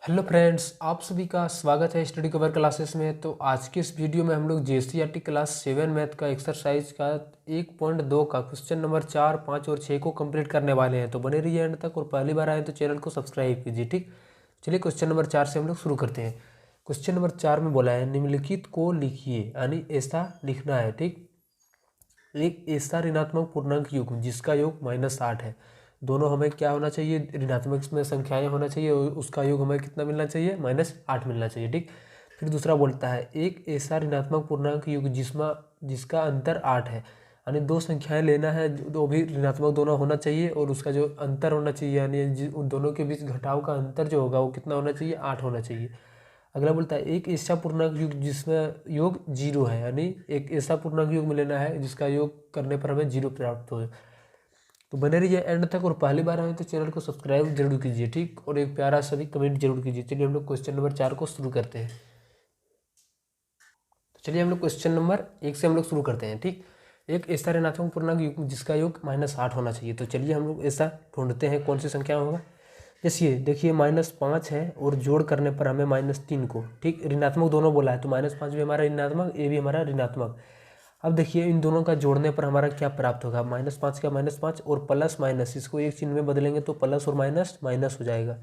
Hello friends, आप सभी का स्वागत है स्टडी कवर क्लासेस में। तो आज के इस वीडियो में हम लोग जेसीईआरटी क्लास 7 मैथ का एक्सरसाइज का 1.2 का क्वेश्चन नंबर 4, 5 और 6 को कंप्लीट करने वाले हैं। तो बने रहिए एंड तक, और पहली बार आए तो चैनल को सब्सक्राइब कीजिए। ठीक, चलिए क्वेश्चन नंबर 4 से हम लोग शुरू करते हैं। क्वेश्चन नंबर 4 में बोला है निम्नलिखित को लिखिए, यानी ऐसा लिखना है। ठीक, एक ऐसा ऋणात्मक पूर्णांक युग्म जिसका योग -8 है। दोनों हमें क्या होना चाहिए, ऋणात्मक में संख्याएं होना चाहिए, और उसका योग हमें कितना मिलना चाहिए, -8 मिलना चाहिए। ठीक, फिर दूसरा बोलता है एक ऐसा ऋणात्मक पूर्णांक युग्म जिसका अंतर 8 है, यानी दो संख्याएं लेना है, जो भी ऋणात्मक दोनों होना चाहिए, और उसका जो अंतर होना चाहिए, यानी उन दोनों के बीच घटाव का अंतर जो होगा वो कितना होना चाहिए, 8 होना चाहिए। अगला बोलता है एक ऐसा पूर्णांक युग जिसमें योग 0 है, यानी एक ऐसा पूर्णांक युग में लेना है जिसका योग करने पर हमें 0 प्राप्त हो। तो बने रहिए एंड तक, और पहली बार आए तो चैनल को सब्सक्राइब जरूर कीजिए। ठीक, और एक प्यारा सभी कमेंट जरूर कीजिए। चलिए हम लोग क्वेश्चन नंबर 4 को शुरू करते हैं। तो चलिए हम लोग क्वेश्चन नंबर 1 से हम लोग शुरू करते हैं। ठीक, एक ऐसा ऋणात्मक पूर्णांक युग जिसका योग -8 होना चाहिए। तो चलिए हम लोग ऐसा ढूंढते हैं कौन सी संख्या होगा। जैसे देखिए -5 है, और जोड़ करने पर हमें -3 को, ठीक, ऋणात्मक दोनों बोला है, तो -5 भी हमारा ऋणात्मक, ये भी हमारा ऋणात्मक। अब देखिए इन दोनों का जोड़ने पर हमारा क्या प्राप्त होगा, -5 का -5 और प्लस माइनस, इसको एक चिन्ह में बदलेंगे तो प्लस और माइनस माइनस हो जाएगा।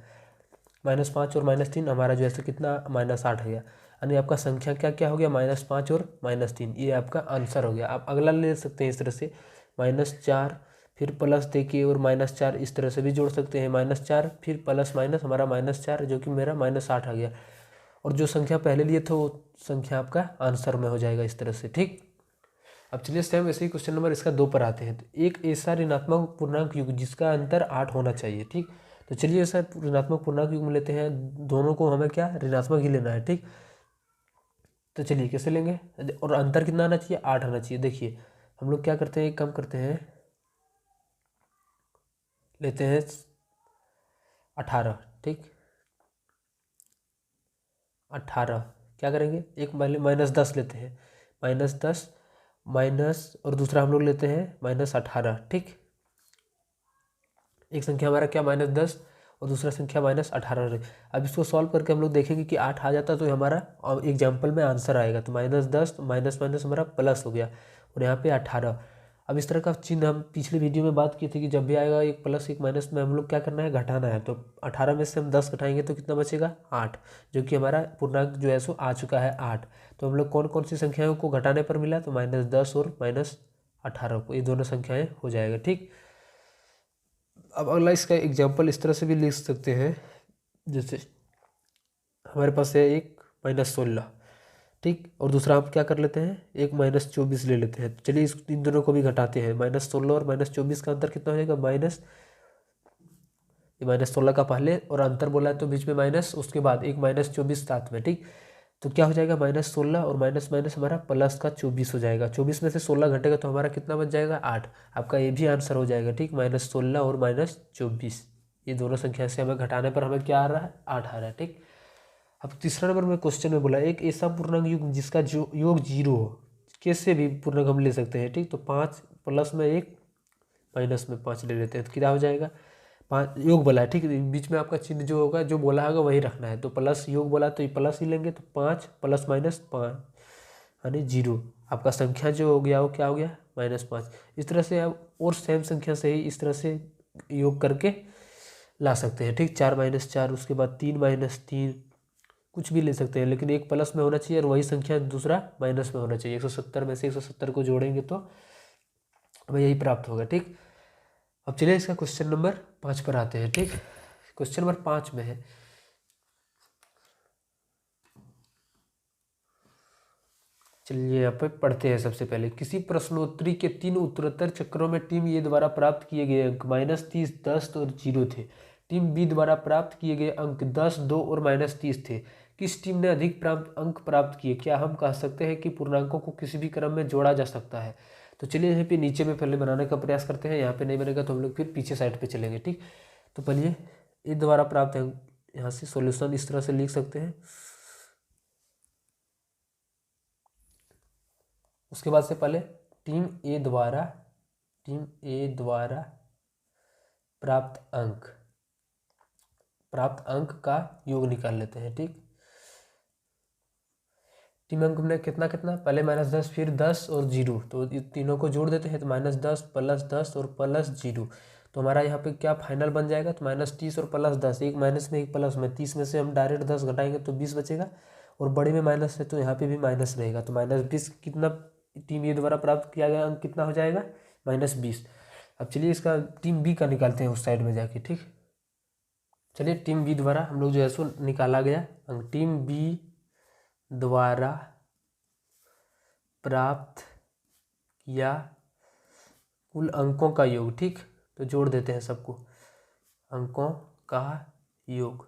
-5 और -3 हमारा जो है कितना, -8 हो गया। यानी आपका संख्या क्या क्या हो गया, -5 और -3, ये आपका आंसर हो गया। आप अगला ले सकते हैं इस तरह से, -4 फिर प्लस देखिए, और -4 इस तरह से भी जोड़ सकते हैं, -4 फिर प्लस माइनस हमारा -4, जो कि मेरा -8 आ गया। और जो संख्या पहले लिए थे वो संख्या आपका आंसर में हो जाएगा इस तरह से। ठीक, अब चलिए सेम ऐसे ही क्वेश्चन नंबर इसका 2 पर आते हैं। तो एक ऐसा ऋणात्मक पूर्णांक युग जिसका अंतर 8 होना चाहिए। ठीक, तो चलिए ऐसा ऋणात्मक पूर्णांक युग में लेते हैं, दोनों को हमें क्या, ऋणात्मक ही लेना है। ठीक, तो चलिए कैसे लेंगे, और अंतर कितना आना चाहिए, 8 आना चाहिए। देखिए हम लोग क्या करते हैं, एक काम करते हैं, लेते हैं 18। ठीक, 18 क्या करेंगे, एक -10 लेते हैं, -10 माइनस, और दूसरा हम लोग लेते हैं -18। ठीक, एक संख्या हमारा क्या, -10, और दूसरा संख्या -18। अब इसको सॉल्व करके हम लोग देखेंगे कि 8 आ जाता तो हमारा एग्जाम्पल में आंसर आएगा। तो -10 माइनस माइनस हमारा प्लस हो गया, और यहाँ पे 18। अब इस तरह का चिन्ह हम पिछली वीडियो में बात की थी कि जब भी आएगा एक प्लस एक माइनस में हम लोग क्या करना है, घटाना है। तो 18 में से हम 10 घटाएंगे तो कितना बचेगा, 8, जो कि हमारा पूर्णांक जो है सो आ चुका है 8। तो हम लोग कौन कौन सी संख्याओं को घटाने पर मिला, तो -10 और -18 को, ये दोनों संख्याएं हो जाएगा। ठीक, अब अगला इसका एग्जाम्पल इस तरह से भी लिख सकते हैं, जैसे हमारे पास है एक -16। ठीक, और दूसरा हम क्या कर लेते हैं, एक -24 ले लेते हैं। तो चलिए इन दोनों को भी घटाते हैं, -16 और -24 का अंतर कितना हो जाएगा, -16 का पहले, और अंतर बोला है तो बीच में माइनस, उसके बाद एक -24 साथ में। ठीक, तो क्या हो जाएगा, -16 और माइनस माइनस हमारा प्लस का 24 हो जाएगा। 24 में से 16 घटेगा तो हमारा कितना बच जाएगा, 8। आपका ये भी आंसर हो जाएगा। ठीक, -16 और -24, ये दोनों संख्या से हमें घटाने पर हमें क्या आ रहा है, 8 आ रहा है। ठीक, अब तीसरा नंबर में क्वेश्चन में बोला एक ऐसा पूर्णांक युग जिसका जो योग 0 हो, कैसे भी पूर्णांक हम ले सकते हैं। ठीक, तो 5 प्लस में 1 माइनस में 5 ले लेते हैं, तो क्या हो जाएगा, 5 योग बोला है। ठीक, बीच में आपका चिन्ह जो होगा, जो बोला होगा वही रखना है। तो प्लस योग बोला तो ये प्लस ही लेंगे, तो 5 प्लस -5 यानी 0। आपका संख्या जो हो गया वो क्या हो गया, -5। इस तरह से आप और सेम संख्या से ही इस तरह से योग करके ला सकते हैं। ठीक, 4 -4, उसके बाद 3 -3, कुछ भी ले सकते हैं, लेकिन एक प्लस में होना चाहिए और वही संख्या दूसरा माइनस में होना चाहिए। 170 में से 170 को जोड़ेंगे तो हमें यही प्राप्त होगा। ठीक, अब चलिए इसका क्वेश्चन नंबर 5 पर आते हैं। ठीक, क्वेश्चन नंबर 5 में है, चलिए यहाँ पे पढ़ते हैं। सबसे पहले किसी प्रश्नोत्तरी के 3 उत्तरोत्तर चक्रों में टीम ए द्वारा प्राप्त किए गए अंक -30, 10 और 0 थे। टीम बी द्वारा प्राप्त किए गए अंक 10, 2 और -30 थे। किस टीम ने अधिक प्राप्त अंक प्राप्त किए, क्या हम कह सकते हैं कि पूर्णांकों को किसी भी क्रम में जोड़ा जा सकता है। तो चलिए यहाँ पे नीचे में पहले बनाने का प्रयास करते हैं, यहाँ पे नहीं बनेगा तो हम लोग फिर पीछे साइड पे चलेंगे। ठीक, तो पहले ए द्वारा प्राप्त अंक, यहाँ से सॉल्यूशन इस तरह से लिख सकते हैं। उसके बाद से पहले टीम ए द्वारा प्राप्त अंक, प्राप्त अंक का योग निकाल लेते हैं। ठीक, तीन अंक में कितना कितना, पहले -10 फिर 10 और 0, तो तीनों को जोड़ देते हैं तो -10 + 10 और +0, तो हमारा यहाँ पे क्या फाइनल बन जाएगा, तो -30 और +10, एक माइनस में एक प्लस में, 30 में से हम डायरेक्ट 10 घटाएंगे तो 20 बचेगा, और बड़े में माइनस है तो यहाँ पे भी माइनस रहेगा, तो -20 कितना टीम ए द्वारा प्राप्त किया गया अंक कितना हो जाएगा, -20। अब चलिए इसका टीम बी का निकालते हैं उस साइड में जाके। ठीक, चलिए टीम बी द्वारा हम लोग जो है सो निकाला गया अंक, टीम बी द्वारा प्राप्त किया कुल अंकों का योग। ठीक, तो जोड़ देते हैं सबको, अंकों का योग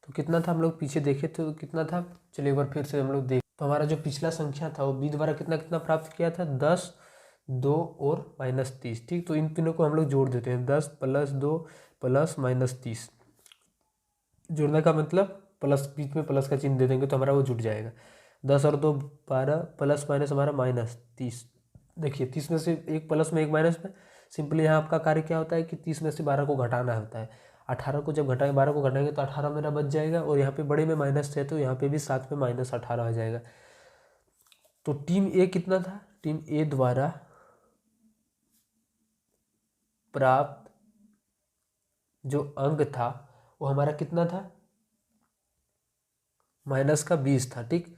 तो कितना था, हम लोग पीछे देखे तो कितना था, चलिए एक बार फिर से हम लोग देख, तो हमारा जो पिछला संख्या था वो बी द्वारा कितना कितना प्राप्त किया था, 10, 2 और -30। ठीक, तो इन तीनों को हम लोग जोड़ देते हैं, 10 + 2 + -30, जोड़ने का मतलब प्लस, बीच में प्लस का चिन्ह दे देंगे तो हमारा वो जुड़ जाएगा, 10 और 2 12, प्लस माइनस हमारा -30। देखिए 30 में से एक प्लस में एक माइनस में, सिंपली यहाँ आपका कार्य क्या होता है कि 30 में से 12 को घटाना होता है, 18 को जब घटाएंगे 12 को घटाएंगे तो 18 मेरा बच जाएगा, और यहाँ पे बड़े में माइनस है तो यहाँ पे भी साथ में -18 आ जाएगा। तो टीम ए कितना था, टीम ए द्वारा प्राप्त जो अंक था वो हमारा कितना था, -20 था। ठीक,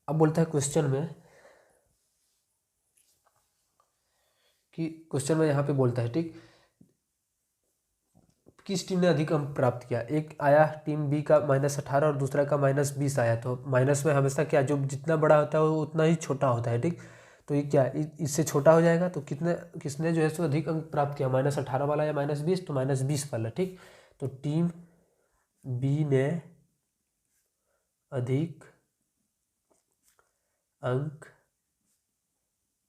अब बोलता है क्वेश्चन में कि क्वेश्चन में यहाँ पे बोलता है, ठीक, किस टीम ने अधिक अंक प्राप्त किया, एक आया टीम बी का -18 और दूसरा का -20 आया, तो माइनस में हमेशा क्या, जो जितना बड़ा होता है वो उतना ही छोटा होता है। ठीक, तो ये क्या इससे छोटा हो जाएगा, तो किसने जो है सो अधिक अंक प्राप्त किया, -18 वाला या -20, तो -20 वाला। ठीक, तो टीम बी ने अधिक अंक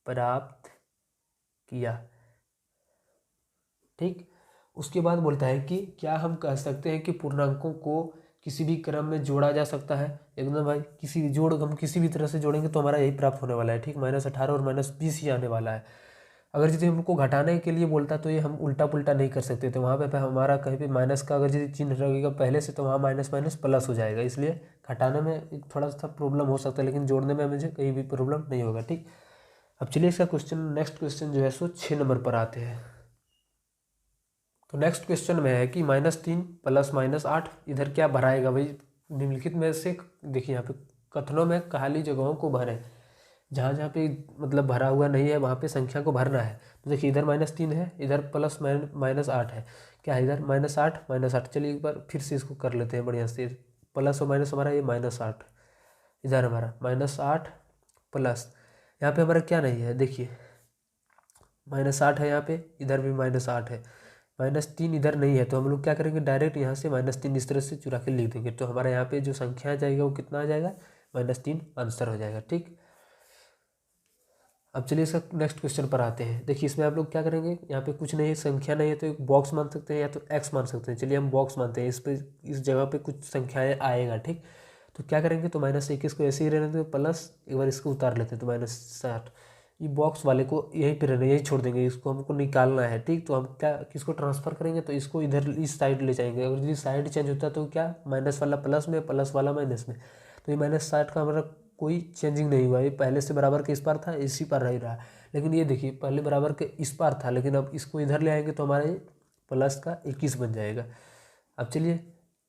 प्राप्त किया। ठीक, उसके बाद बोलता है कि क्या हम कह सकते हैं कि पूर्णांकों को किसी भी क्रम में जोड़ा जा सकता है, एकदम भाई किसी भी जोड़, हम किसी भी तरह से जोड़ेंगे तो हमारा यही प्राप्त होने वाला है। ठीक, -18 और -20 ही आने वाला है। अगर यदि हमको घटाने के लिए बोलता तो ये हम उल्टा पुल्टा नहीं कर सकते थे, वहाँ पे हमारा कहीं भी माइनस का अगर यदि चिन्ह रहेगा पहले से तो वहाँ माइनस माइनस प्लस हो जाएगा, इसलिए घटाने में एक थोड़ा सा प्रॉब्लम हो सकता है, लेकिन जोड़ने में मुझे कहीं भी प्रॉब्लम नहीं होगा। ठीक, अब चलिए इसका क्वेश्चन, नेक्स्ट क्वेश्चन जो है सो 6 नंबर पर आते हैं। तो नेक्स्ट क्वेश्चन में है कि -3 + -8 इधर क्या भराएगा भाई, निम्नलिखित में से देखिए यहाँ पे कथनों में खाली जगहों को भरें, जहाँ जहाँ पे मतलब भरा हुआ नहीं है वहाँ पे संख्या को भरना है। तो देखिए इधर -3 है, इधर +-8 है, क्या है इधर -8 -8, चलिए एक बार फिर से इसको कर लेते हैं बढ़िया से, प्लस और माइनस हमारा ये -8, इधर हमारा -8 प्लस, यहाँ पे हमारा क्या नहीं है, देखिए -8 है यहाँ पे, इधर भी -8 है, -3 इधर नहीं है, तो हम लोग क्या करेंगे डायरेक्ट यहाँ से -3 इस तरह से चुरा के लिख देंगे, तो हमारे यहाँ पे जो संख्या आ जाएगा वो कितना आ जाएगा, -3 आंसर हो जाएगा। ठीक, अब चलिए इसका नेक्स्ट क्वेश्चन पर आते हैं। देखिए इसमें आप लोग क्या करेंगे, यहाँ पे कुछ नहीं है, संख्या नहीं है तो एक बॉक्स मान सकते हैं या तो एक्स मान सकते हैं, चलिए हम बॉक्स मानते हैं, इस जगह पे कुछ संख्याएँ आएगा। ठीक, तो क्या करेंगे, तो -21 को ऐसे ही रहने देंगे, प्लस एक बार इसको उतार लेते हैं तो -60, ये बॉक्स वाले को यहीं पे रहने, यही छोड़ देंगे, इसको हमको निकालना है। ठीक, तो हम क्या किसको ट्रांसफर करेंगे, तो इसको इधर इस साइड ले जाएंगे, अगर यदि साइड चेंज होता है तो क्या, माइनस वाला प्लस में, प्लस वाला माइनस में, तो ये -60 का हमारा कोई चेंजिंग नहीं हुआ, ये पहले से बराबर के इस पार था, इसी पार रह रहा। लेकिन ये देखिए पहले बराबर के इस पार था, लेकिन अब इसको इधर ले आएंगे तो हमारा ये प्लस का 21 बन जाएगा। अब चलिए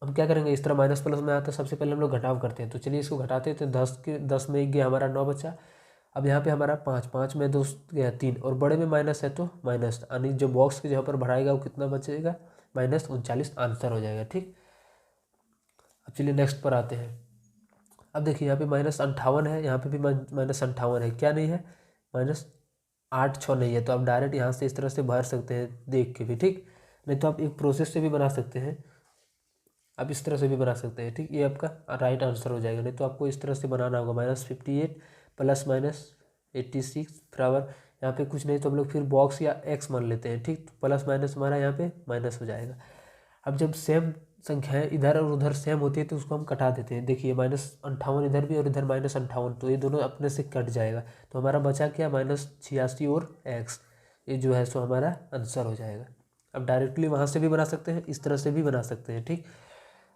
हम क्या करेंगे, इस तरह माइनस प्लस में आता है, सबसे पहले हम लोग घटाव करते हैं, तो चलिए इसको घटाते हैं, तो 10 में 1 गया हमारा 9 बचा। अब यहाँ पे हमारा 5 में 2 गया 3, और बड़े में माइनस है तो माइनस, यानी जो बॉक्स के जहाँ पर भराएगा वो कितना बचेगा, -39 आंसर हो जाएगा। ठीक, अब चलिए नेक्स्ट पर आते हैं। अब देखिए यहाँ पे -58 है, यहाँ पे भी -58 है, क्या नहीं है, -8 6 नहीं है, तो आप डायरेक्ट यहाँ से इस तरह से भर सकते हैं देख के भी। ठीक, नहीं तो आप एक प्रोसेस से भी बना सकते हैं, आप इस तरह से भी बना सकते हैं। ठीक, ये आपका राइट आंसर हो जाएगा, नहीं तो आपको इस तरह से बनाना होगा, -58 + -86 बराबर, यहाँ पे कुछ नहीं तो हम लोग फिर बॉक्स या एक्स मान लेते हैं। ठीक, तो प्लस माइनस हमारा यहाँ पे माइनस हो जाएगा। अब जब सेम संख्याएं इधर और उधर सेम होती है तो उसको हम कटा देते हैं, देखिए -58 इधर भी और इधर -58, तो ये दोनों अपने से कट जाएगा, तो हमारा बचा क्या, -86 और एक्स, ये जो है सो हमारा आंसर हो जाएगा। अब डायरेक्टली वहाँ से भी बना सकते हैं, इस तरह से भी बना सकते हैं, ठीक।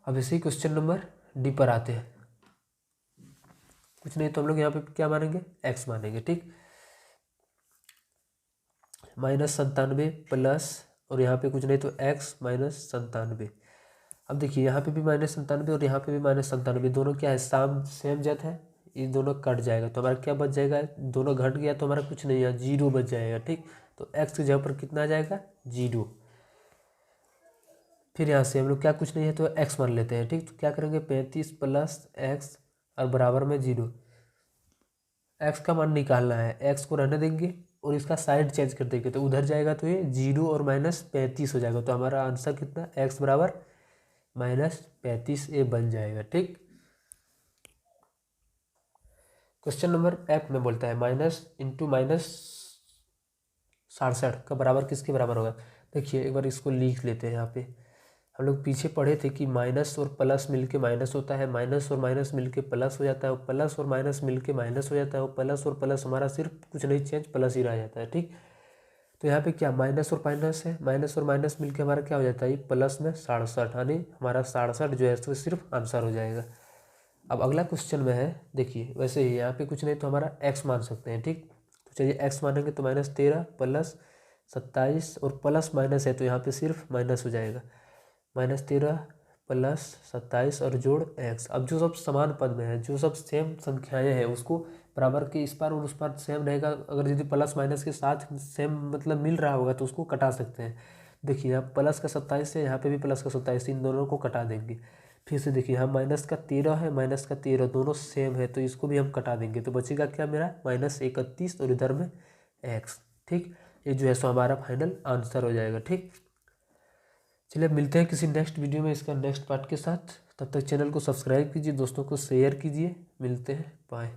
अब इसी क्वेश्चन नंबर डी पर आते हैं। कुछ नहीं तो हम लोग यहाँ पे क्या मानेंगे, एक्स मानेंगे, ठीक। -97 प्लस, और यहाँ पे कुछ नहीं तो x -97। अब देखिए यहाँ पे भी -97 और यहाँ पे भी -97, दोनों क्या है, सेम जात है, ये दोनों कट जाएगा तो हमारा क्या बच जाएगा, दोनों घट गया तो हमारा कुछ नहीं है, 0 बच जाएगा, ठीक। तो x की जगह पर कितना आ जाएगा, 0। फिर यहाँ से हम लोग क्या कुछ नहीं है तो x मान लेते हैं, ठीक। तो क्या करेंगे, 35 प्लस x और बराबर में 0। x का मान निकालना है, x को रहने देंगे और इसका साइड चेंज कर देंगे तो उधर जाएगा तो ये 0 और -35 हो जाएगा। तो हमारा आंसर कितना, x बराबर -35 ये बन जाएगा, ठीक। क्वेश्चन नंबर एफ में बोलता है -×-67 का बराबर किसके बराबर होगा। देखिए एक बार इसको लिख लेते हैं। यहाँ पे हम लोग पीछे पढ़े थे कि माइनस और प्लस मिलके माइनस होता है, माइनस और माइनस मिलके प्लस हो जाता है, और प्लस और माइनस मिलके माइनस हो जाता है, और प्लस और प्लस हमारा सिर्फ कुछ नहीं चेंज, प्लस ही रह जाता है, ठीक। तो यहाँ पे क्या माइनस और माइनस है, माइनस और माइनस मिलके हमारा क्या हो जाता है, प्लस में 67, यानी हमारा 67 जो है तो सिर्फ आंसर हो जाएगा। अब अगला क्वेश्चन में है, देखिए वैसे ही यहाँ पे कुछ नहीं तो हमारा एक्स मान सकते हैं, ठीक। तो चलिए एक्स मानेंगे तो -13 प्लस 27 और प्लस माइनस है तो यहाँ पे सिर्फ माइनस हो जाएगा, -13 प्लस 27 और जोड़ एक्स। अब जो सब समान पद में है, जो सब सेम संख्याएं हैं, उसको बराबर के इस पार और उस पार सेम रहेगा। अगर यदि प्लस माइनस के साथ सेम मतलब मिल रहा होगा तो उसको कटा सकते हैं। देखिए यहाँ प्लस का 27 है, यहाँ पे भी प्लस का 27, इन दोनों को कटा देंगे। फिर से देखिए यहाँ -13 है, -13 दोनों सेम है तो इसको भी हम कटा देंगे। तो बचेगा क्या मेरा, -31 और इधर में एक्स, ठीक। ये जो है सो हमारा फाइनल आंसर हो जाएगा, ठीक। चलिए मिलते हैं किसी नेक्स्ट वीडियो में इसका नेक्स्ट पार्ट के साथ। तब तक चैनल को सब्सक्राइब कीजिए, दोस्तों को शेयर कीजिए। मिलते हैं, बाय।